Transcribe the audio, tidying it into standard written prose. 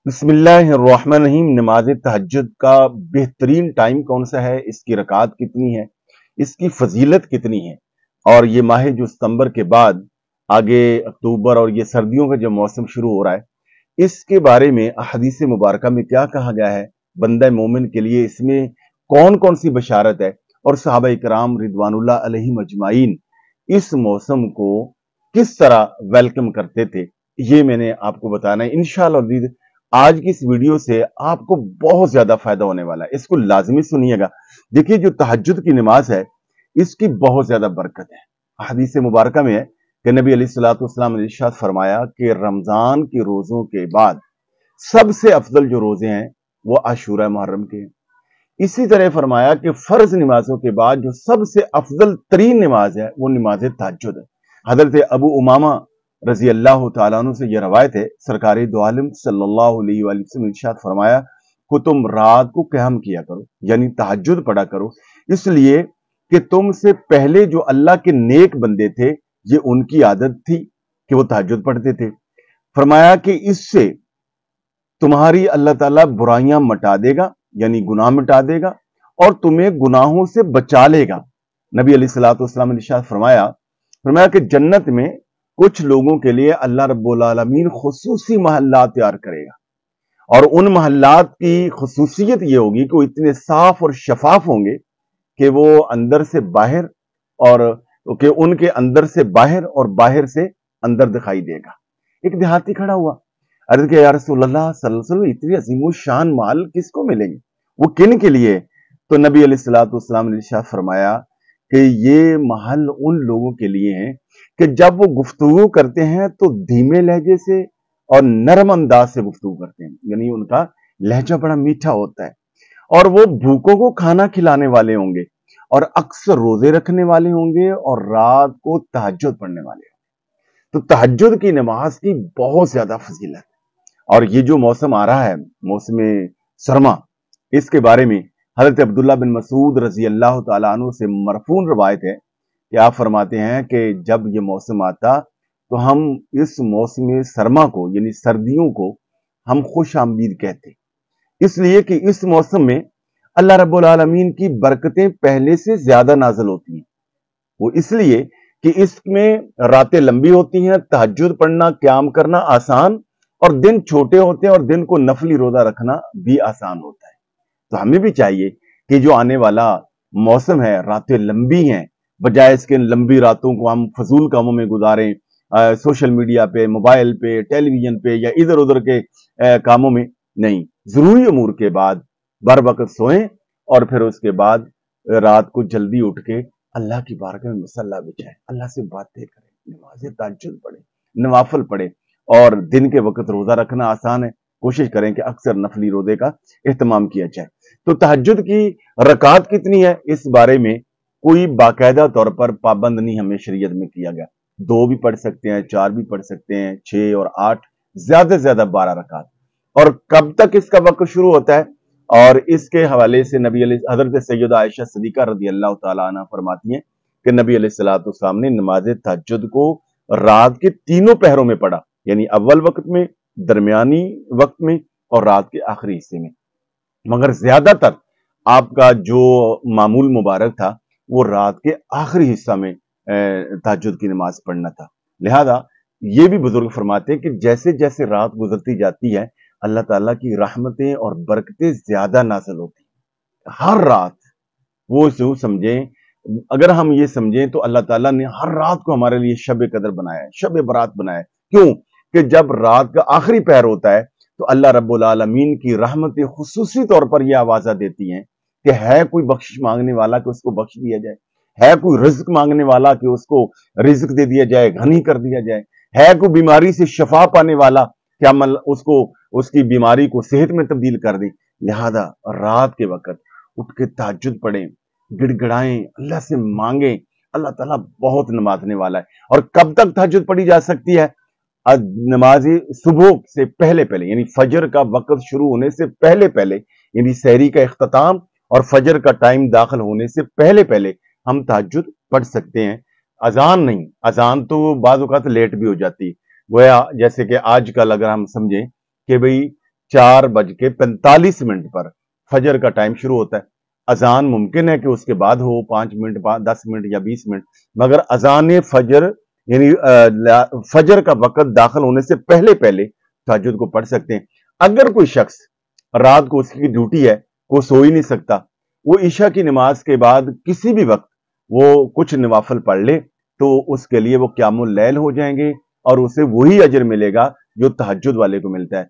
बिस्मिल्लाहिर्रहमानिर्रहीम। नमाज तहज्जुद का बेहतरीन टाइम कौन सा है, इसकी रकात कितनी है, इसकी फजीलत कितनी है, और ये माह जो सितंबर के बाद आगे अक्टूबर और ये सर्दियों का जो मौसम शुरू हो रहा है, इसके बारे में हदीस मुबारका में क्या कहा गया है, बंदा मोमिन के लिए इसमें कौन कौन सी बशारत है, और सहाबा इकराम रिदवानुल्लाह अलैहिम अजमाइन इस मौसम को किस तरह वेलकम करते थे, ये मैंने आपको बताना है इंशाअल्लाह। आज की इस वीडियो से आपको बहुत ज्यादा फायदा होने वाला है, इसको लाजमी सुनिएगा। देखिए, जो तहज्जुद की नमाज है इसकी बहुत ज्यादा बरकत है। हदीस मुबारका में है कि नबी अलैहिस्सलातु वस्सलाम ने इरशाद फरमाया कि रमजान के रोजों के बाद सबसे अफजल जो रोजे हैं वो आशूरा मुहर्रम के हैं। इसी तरह फरमाया कि फर्ज नमाजों के बाद जो सबसे अफजल तरीन नमाज है वो नमाज तहज्जुद है। हजरत अबू उमामा रजी अल्लाह तआला अन्हु से यह रवायत है, सरकारी दो आलम सल्लल्लाहु अलैहि वसल्लम ने इरशाद फरमाया कि तुम रात को क़याम किया करो, यानी तहज्जुद पढ़ा करो, इसलिए कि तुमसे पहले जो अल्लाह के नेक बंदे थे ये उनकी आदत थी कि वो तहज्जुद पढ़ते थे। फरमाया कि इससे तुम्हारी अल्लाह ताला बुराइयां मिटा देगा, यानी गुनाह मिटा देगा, और तुम्हें गुनाहों से बचा लेगा। नबी अलैहिस्सलातु वस्सलाम ने इरशाद फरमाया कि जन्नत में कुछ लोगों के लिए अल्लाह रब्बुल आलमीन खुसूसी महल्लात तैयार करेगा, और उन महल्लात की खुसूसियत ये होगी कि वो इतने साफ और शफाफ होंगे कि वो अंदर से बाहर और कि उनके अंदर से बाहर और बाहर से अंदर दिखाई देगा। एक देहाती खड़ा हुआ, अर्ज किया, या रसूलल्लाह सल्लल्लाहु अलैहि वसल्लम, इतनी अजीम शान माल किसको मिलेंगे, वो किन के लिए? तो नबी अलैहिस्सलातु वस्सलाम ने इरशाद फरमाया कि ये महल उन लोगों के लिए हैं कि जब वो गुफ्तगू करते हैं तो धीमे लहजे से और नरम अंदाज से गुफ्तगू करते हैं, यानी उनका लहजा बड़ा मीठा होता है, और वो भूखों को खाना खिलाने वाले होंगे, और अक्सर रोजे रखने वाले होंगे, और रात को तहज्जुद पढ़ने वाले होंगे। तो तहज्जुद की नमाज की बहुत ज्यादा फजीलत है। और ये जो मौसम आ रहा है, मौसम सरमा, इसके बारे में हजरत अब्दुल्लाह बिन मसूद रजी अल्लाह तआला अन्हु से मरफून रवायत है कि आप फरमाते हैं कि जब ये मौसम आता तो हम इस मौसम सरमा को, यानी सर्दियों को, हम खुश आमदीद कहते, इसलिए कि इस मौसम में अल्लाह रब्बुल आलमीन की बरकतें पहले से ज्यादा नाज़िल होती हैं। वो इसलिए कि इसमें रातें लंबी होती हैं, तहज्जुद पढ़ना, क़याम करना आसान, और दिन छोटे होते हैं, और दिन को नफली रोजा रखना भी आसान होता है। तो हमें भी चाहिए कि जो आने वाला मौसम है, रातें लंबी हैं, बजाय इसके लंबी रातों को हम फजूल कामों में गुजारें, सोशल मीडिया पे, मोबाइल पे, टेलीविजन पे, या इधर उधर के कामों में नहीं, जरूरी उमूर के बाद बर वक्त सोएं, और फिर उसके बाद रात को जल्दी उठ के अल्लाह की बारगाह में मसल्ला बिछाएं, अल्लाह से बातें करें, नमाज तहज्जुद पढ़ें, नवाफिल पढ़ें। और दिन के वक्त रोजा रखना आसान है, कोशिश करें कि अक्सर नफली रोजे का इहतमाम किया जाए। तो तहज्जुद की रकात कितनी है, इस बारे में कोई बाकायदा तौर पर पाबंद नहीं हमें शरीयत में किया गया। 2 भी पढ़ सकते हैं, 4 भी पढ़ सकते हैं, 6 और 8, ज्यादा से ज्यादा 12 रकात। और कब तक इसका वक्त शुरू होता है, और इसके हवाले से नबी हजरत सैयदा आयशा सिद्दीका रज़ी अल्लाह तआला अन्हा फरमाती हैं कि नबी अलैहिस्सलातु वस्सलाम ने नमाज तहज्जुद को रात के तीनों पहरों में पढ़ा, यानी अव्वल वक्त में, दरमियानी वक्त में, और रात के आखिरी हिस्से में। मगर ज्यादातर आपका जो मामूल मुबारक था वो रात के आखिरी हिस्सा में तहज्जुद की नमाज पढ़ना था। लिहाजा ये भी बुजुर्ग फरमाते हैं कि जैसे जैसे रात गुजरती जाती है, अल्लाह ताला की रहमतें और बरकतें ज्यादा नाज़िल होती हैं हर रात। वो जो समझें, अगर हम ये समझें तो अल्लाह ताला ने हर रात को हमारे लिए शब कदर बनाया है, शब बरात बनाया है। क्यों? कि जब रात का आखिरी पहर होता है तो अल्लाह रब्बुल आलमीन की रहमतें खुसूसी तौर पर यह आवाज़ा देती हैं कि है कोई बख्शिश मांगने वाला कि उसको बख्श दिया जाए, है कोई रिज्क मांगने वाला कि उसको रिज्क दे दिया जाए, गनी कर दिया जाए, है कोई बीमारी से शफा पाने वाला कि हम उसको उसकी बीमारी को सेहत में तब्दील कर दें। लिहाजा रात के वक्त उठ के तहज्जुद पढ़ें, गिड़गिड़ाएं, अल्लाह से मांगें, अल्लाह ताला बहुत नवाजने वाला है। और कब तक तहज्जुद पढ़ी जा सकती है? नमाज सुबह से पहले पहले, यानी फजर का वक्त शुरू होने से पहले पहले, यानी सहरी का इख्तिताम और फजर का टाइम दाखिल होने से पहले पहले हम तहज्जुद पढ़ सकते हैं। अजान नहीं, अजान तो बाज़ औक़ात लेट भी हो जाती है। गोया जैसे कि आजकल अगर हम समझें कि भाई 4:45 पर फजर का टाइम शुरू होता है। अजान मुमकिन है कि उसके बाद हो 5 मिनट, 10 मिनट या 20 मिनट, मगर अजान फजर यानी फजर का वक्त दाखिल होने से पहले पहले तहज्जुद को पढ़ सकते हैं। अगर कोई शख्स रात को उसकी ड्यूटी है, वो सो ही नहीं सकता, वो ईशा की नमाज के बाद किसी भी वक्त वो कुछ नवाफिल पढ़ ले, तो उसके लिए वो क़यामुल लैल हो जाएंगे और उसे वही अजर मिलेगा जो तहज्जुद वाले को मिलता है।